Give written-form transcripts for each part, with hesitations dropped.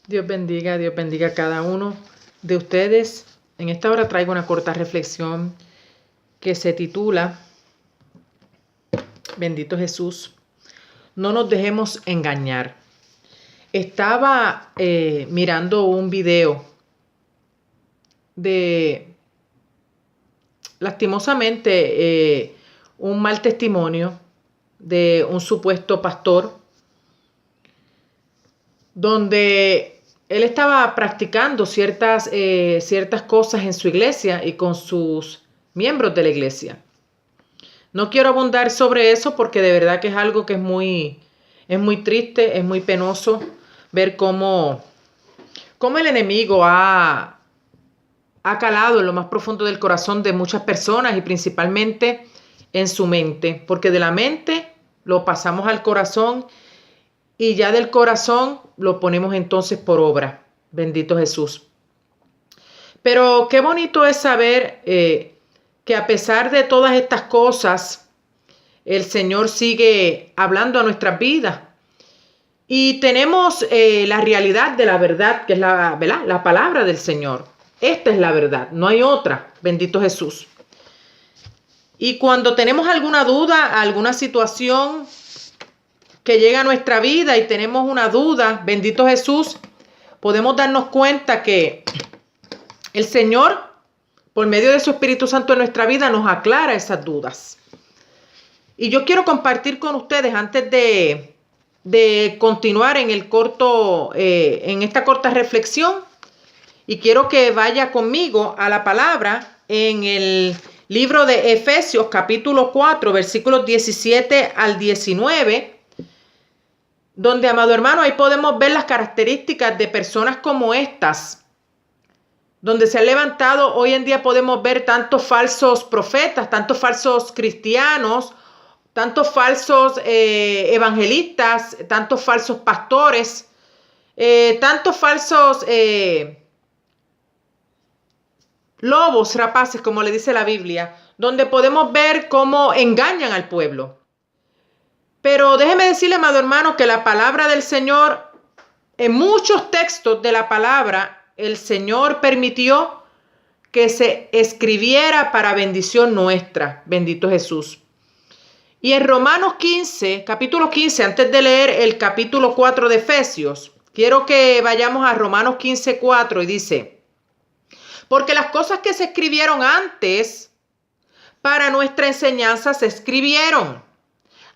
Dios bendiga a cada uno de ustedes. En esta hora traigo una corta reflexión que se titula Bendito Jesús, no nos dejemos engañar. Estaba mirando un video de, lastimosamente, un mal testimonio de un supuesto pastor donde él estaba practicando ciertas cosas en su iglesia y con sus miembros de la iglesia. No quiero abundar sobre eso porque de verdad que es algo que es muy triste, es muy penoso ver cómo el enemigo ha calado en lo más profundo del corazón de muchas personas y principalmente en su mente, porque de la mente lo pasamos al corazón y ya del corazón lo ponemos entonces por obra. Bendito Jesús. Pero qué bonito es saber que a pesar de todas estas cosas, el Señor sigue hablando a nuestras vidas. Y tenemos la realidad de la verdad, que es la palabra del Señor. Esta es la verdad, no hay otra. Bendito Jesús. Y cuando tenemos alguna duda, alguna situación que llega a nuestra vida y tenemos una duda, bendito Jesús, podemos darnos cuenta que el Señor, por medio de su Espíritu Santo en nuestra vida, nos aclara esas dudas. Y yo quiero compartir con ustedes, antes de continuar en esta corta reflexión, y quiero que vaya conmigo a la palabra en el libro de Efesios, capítulo 4, versículos 17 al 19, donde, amado hermano, ahí podemos ver las características de personas como estas, donde se han levantado. Hoy en día podemos ver tantos falsos profetas, tantos falsos cristianos, tantos falsos evangelistas, tantos falsos pastores, tantos falsos lobos rapaces, como le dice la Biblia, donde podemos ver cómo engañan al pueblo. Pero déjeme decirle, amado hermano, que la palabra del Señor, en muchos textos de la palabra, el Señor permitió que se escribiera para bendición nuestra. Bendito Jesús. Y en Romanos 15, capítulo 15, antes de leer el capítulo 4 de Efesios, quiero que vayamos a Romanos 15, 4 y dice: porque las cosas que se escribieron antes para nuestra enseñanza se escribieron,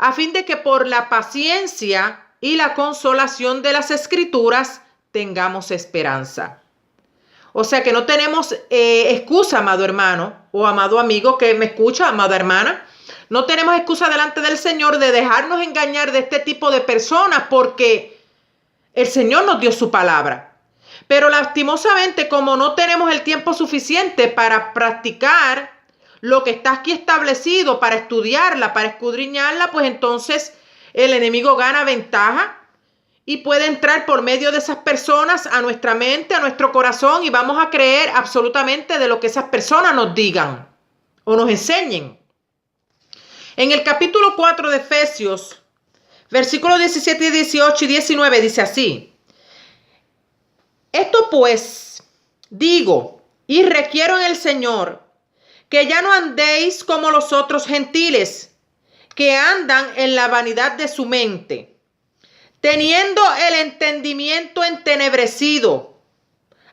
a fin de que por la paciencia y la consolación de las Escrituras tengamos esperanza. O sea que no tenemos excusa, amado hermano o amado amigo que me escucha, amada hermana. No tenemos excusa delante del Señor de dejarnos engañar de este tipo de personas, porque el Señor nos dio su palabra. Pero lastimosamente, como no tenemos el tiempo suficiente para practicar lo que está aquí establecido, para estudiarla, para escudriñarla, pues entonces el enemigo gana ventaja y puede entrar por medio de esas personas a nuestra mente, a nuestro corazón, y vamos a creer absolutamente de lo que esas personas nos digan o nos enseñen. En el capítulo 4 de Efesios, versículos 17, 18 y 19 dice así: esto pues digo y requiero en el Señor, que ya no andéis como los otros gentiles, que andan en la vanidad de su mente, teniendo el entendimiento entenebrecido,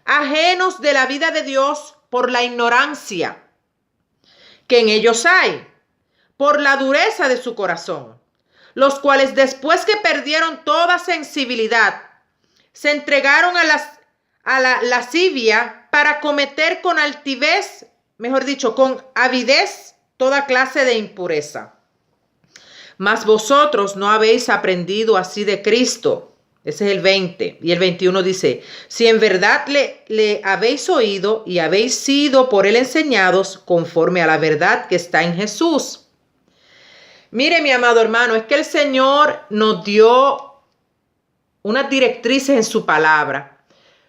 ajenos de la vida de Dios por la ignorancia que en ellos hay, por la dureza de su corazón, los cuales después que perdieron toda sensibilidad, se entregaron a la lascivia para cometer con altivez, mejor dicho, con avidez, toda clase de impureza. Mas vosotros no habéis aprendido así de Cristo. Ese es el 20. Y el 21 dice: si en verdad le habéis oído y habéis sido por él enseñados conforme a la verdad que está en Jesús. Mire, mi amado hermano, es que el Señor nos dio unas directrices en su palabra.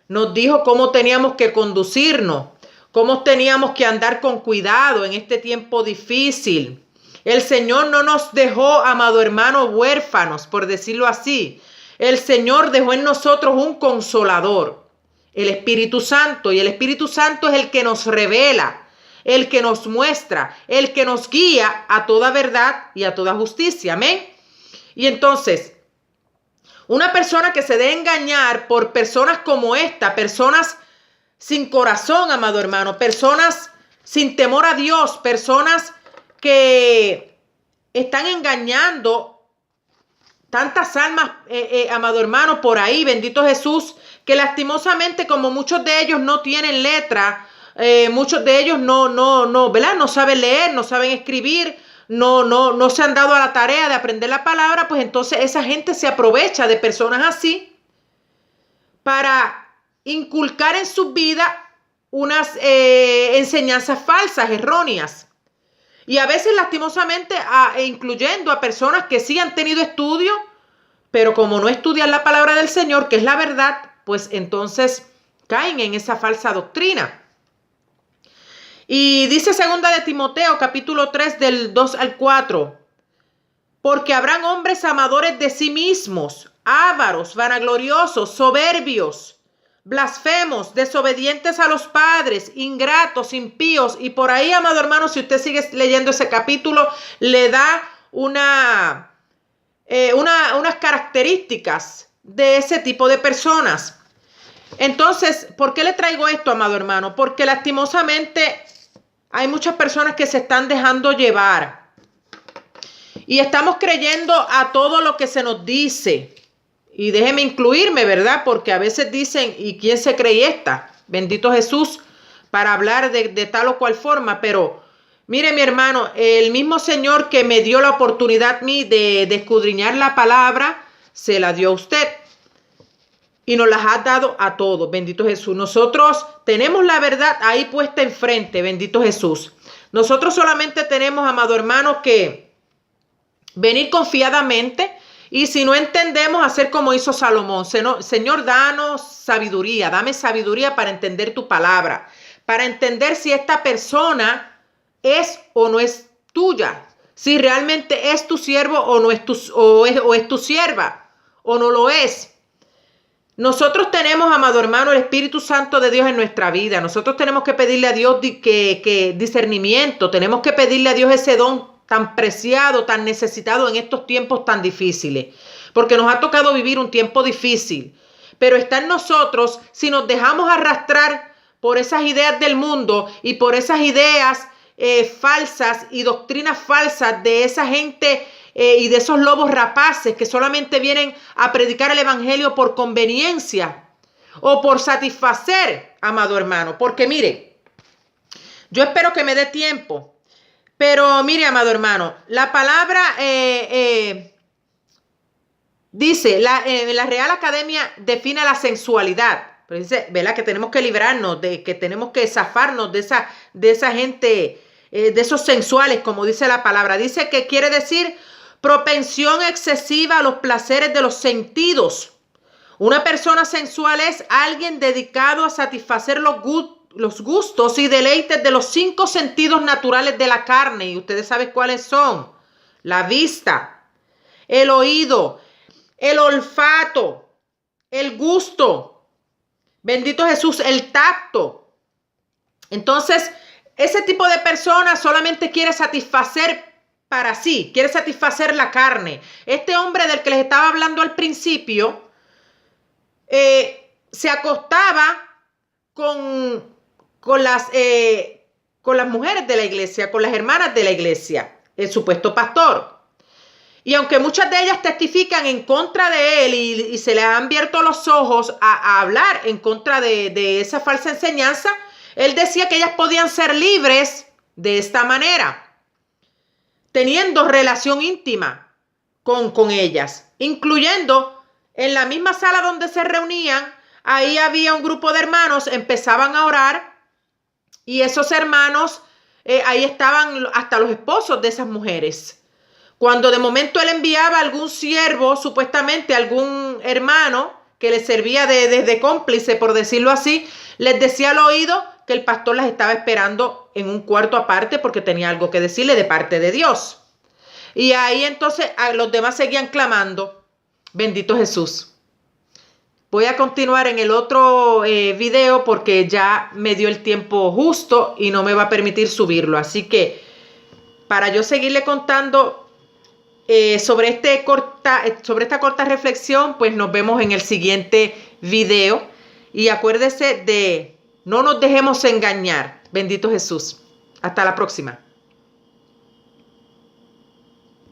Nos dijo cómo teníamos que conducirnos, cómo teníamos que andar con cuidado en este tiempo difícil. El Señor no nos dejó, amado hermano, huérfanos, por decirlo así. el Señor dejó en nosotros un consolador, el Espíritu Santo, y el Espíritu Santo es el que nos revela, el que nos muestra, el que nos guía a toda verdad y a toda justicia. Amén. Y entonces, una persona que se deje engañar por personas como esta, personas sin corazón, amado hermano, personas sin temor a Dios, personas que están engañando tantas almas, amado hermano, por ahí, bendito Jesús, que lastimosamente, como muchos de ellos no tienen letra, muchos de ellos ¿verdad? No saben leer, no saben escribir, no se han dado a la tarea de aprender la palabra, pues entonces esa gente se aprovecha de personas así para inculcar en su vida unas enseñanzas falsas, erróneas. Y a veces lastimosamente incluyendo a personas que sí han tenido estudio, pero como no estudian la palabra del Señor, que es la verdad, pues entonces caen en esa falsa doctrina. Y dice 2 de Timoteo, capítulo 3, del 2 al 4. Porque habrán hombres amadores de sí mismos, ávaros, vanagloriosos, soberbios, blasfemos, desobedientes a los padres, ingratos, impíos. Y por ahí, amado hermano, si usted sigue leyendo ese capítulo, le da unas características de ese tipo de personas. Entonces, ¿por qué le traigo esto, amado hermano? Porque lastimosamente hay muchas personas que se están dejando llevar y estamos creyendo a todo lo que se nos dice. Y déjeme incluirme, ¿verdad? Porque a veces dicen, ¿y quién se cree esta? Bendito Jesús, para hablar de tal o cual forma. Pero mire, mi hermano, el mismo Señor que me dio la oportunidad a mí de escudriñar la palabra, se la dio a usted. Y nos las ha dado a todos, bendito Jesús. Nosotros tenemos la verdad ahí puesta enfrente, bendito Jesús. Nosotros solamente tenemos, amado hermano, que venir confiadamente y si no entendemos, hacer como hizo Salomón. Señor, danos sabiduría, dame sabiduría para entender tu palabra, para entender si esta persona es o no es tuya, si realmente es tu siervo o no es es tu sierva o no lo es. Nosotros tenemos, amado hermano, el Espíritu Santo de Dios en nuestra vida. Nosotros tenemos que pedirle a Dios que discernimiento. Tenemos que pedirle a Dios ese don tan preciado, tan necesitado en estos tiempos tan difíciles. Porque nos ha tocado vivir un tiempo difícil. Pero está en nosotros si nos dejamos arrastrar por esas ideas del mundo y por esas ideas falsas y doctrinas falsas de esa gente y de esos lobos rapaces que solamente vienen a predicar el evangelio por conveniencia o por satisfacer, amado hermano. Porque mire, yo espero que me dé tiempo, pero mire, amado hermano, la palabra dice, la Real Academia define la sensualidad. Pero dice, ¿verdad? Que tenemos que librarnos, que tenemos que zafarnos de esa gente, de esos sensuales, como dice la palabra. Dice que quiere decir propensión excesiva a los placeres de los sentidos. Una persona sensual es alguien dedicado a satisfacer los gustos y deleites de los 5 sentidos naturales de la carne. Y ustedes saben cuáles son: la vista, el oído, el olfato, el gusto. Bendito Jesús, el tacto. Entonces, ese tipo de persona solamente quiere satisfacer para sí, quiere satisfacer la carne. Este hombre del que les estaba hablando al principio se acostaba con las mujeres de la iglesia, con las hermanas de la iglesia, el supuesto pastor. Y aunque muchas de ellas testifican en contra de él y se les han abierto los ojos a hablar en contra de esa falsa enseñanza, él decía que ellas podían ser libres de esta manera, teniendo relación íntima con ellas, incluyendo en la misma sala donde se reunían. Ahí había un grupo de hermanos, empezaban a orar y esos hermanos, ahí estaban hasta los esposos de esas mujeres. Cuando de momento él enviaba a algún siervo, supuestamente algún hermano que le servía de cómplice, por decirlo así, les decía al oído que el pastor las estaba esperando en un cuarto aparte porque tenía algo que decirle de parte de Dios. Y ahí entonces los demás seguían clamando. Bendito Jesús. Voy a continuar en el otro video porque ya me dio el tiempo justo y no me va a permitir subirlo. Así que para yo seguirle contando sobre esta corta reflexión, pues nos vemos en el siguiente video. Y acuérdese de no nos dejemos engañar. Bendito Jesús. Hasta la próxima.